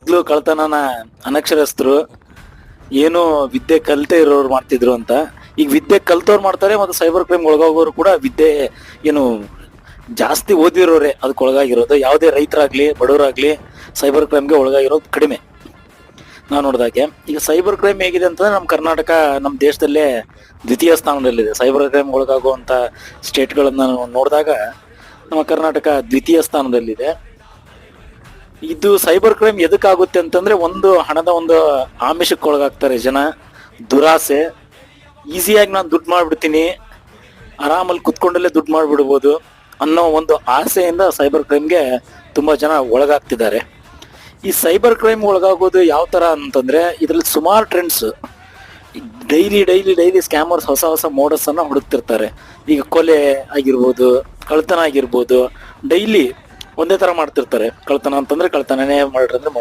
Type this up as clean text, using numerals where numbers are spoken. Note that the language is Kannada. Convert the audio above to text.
ಮೊದ್ಲು ಕಳ್ತನನ ಅನಕ್ಷರಸ್ಥರು ಏನು ವಿದ್ಯೆ ಕಲಿತೆ ಇರೋರು ಮಾಡ್ತಿದ್ರು ಅಂತ, ಈಗ ವಿದ್ಯೆ ಕಲ್ತವ್ರು ಮಾಡ್ತಾರೆ ಮತ್ತು ಸೈಬರ್ ಕ್ರೈಮ್ ಒಳಗೋಗೋರು ಕೂಡ ವಿದ್ಯೆ ಏನು ಜಾಸ್ತಿ ಓದಿರೋರೆ ಅದಕ್ಕೆ ಒಳಗಾಗಿರೋದು. ಯಾವುದೇ ರೈತರಾಗ್ಲಿ ಬಡವರಾಗ್ಲಿ ಸೈಬರ್ ಕ್ರೈಮ್ಗೆ ಒಳಗಾಗಿರೋದು ಕಡಿಮೆ. ನಾವು ನೋಡಿದಾಗೆ ಈಗ ಸೈಬರ್ ಕ್ರೈಮ್ ಹೇಗಿದೆ ಅಂತಂದ್ರೆ ನಮ್ಮ ಕರ್ನಾಟಕ ನಮ್ಮ ದೇಶದಲ್ಲೇ ದ್ವಿತೀಯ ಸ್ಥಾನದಲ್ಲಿದೆ. ಸೈಬರ್ ಕ್ರೈಮ್ ಒಳಗಾಗುವಂಥ ಸ್ಟೇಟ್ಗಳನ್ನ ನೋಡಿದಾಗ ನಮ್ಮ ಕರ್ನಾಟಕ ದ್ವಿತೀಯ ಸ್ಥಾನದಲ್ಲಿದೆ. ಇದು ಸೈಬರ್ ಕ್ರೈಮ್ ಎದಕ್ಕಾಗುತ್ತೆ ಅಂತಂದ್ರೆ ಒಂದು ಹಣದ ಒಂದು ಆಮಿಷಕ್ಕೆ ಒಳಗಾಗ್ತಾರೆ ಜನ, ದುರಾಸೆ, ಈಸಿಯಾಗಿ ನಾನು ದುಡ್ಡು ಮಾಡ್ಬಿಡ್ತೀನಿ, ಆರಾಮಲ್ಲಿ ಕುತ್ಕೊಂಡಲ್ಲೇ ದುಡ್ಡು ಮಾಡ್ಬಿಡ್ಬೋದು ಅನ್ನೋ ಒಂದು ಆಸೆಯಿಂದ ಸೈಬರ್ ಕ್ರೈಮ್ಗೆ ತುಂಬಾ ಜನ ಒಳಗಾಗ್ತಿದ್ದಾರೆ. ಈ ಸೈಬರ್ ಕ್ರೈಮ್ ಒಳಗಾಗೋದು ಯಾವ ತರ ಅಂತಂದ್ರೆ ಇದರಲ್ಲಿ ಸುಮಾರು ಟ್ರೆಂಡ್ಸ್, ಡೈಲಿ ಸ್ಕ್ಯಾಮರ್ಸ್ ಹೊಸ ಹೊಸ ಮೋಡಸ್ ಅನ್ನ ಹುಡುಕ್ತಿರ್ತಾರೆ. ಈಗ ಕೊಲೆ ಆಗಿರ್ಬೋದು, ಕಳ್ತನ ಆಗಿರ್ಬೋದು, ಡೈಲಿ ಒಂದೇ ತರ ಮಾಡ್ತಿರ್ತಾರೆ. ಕಳ್ತನ ಅಂತಂದ್ರೆ ಕಳ್ತನನೇ, ಮರ್ಡರ್ ಅಂದ್ರೆ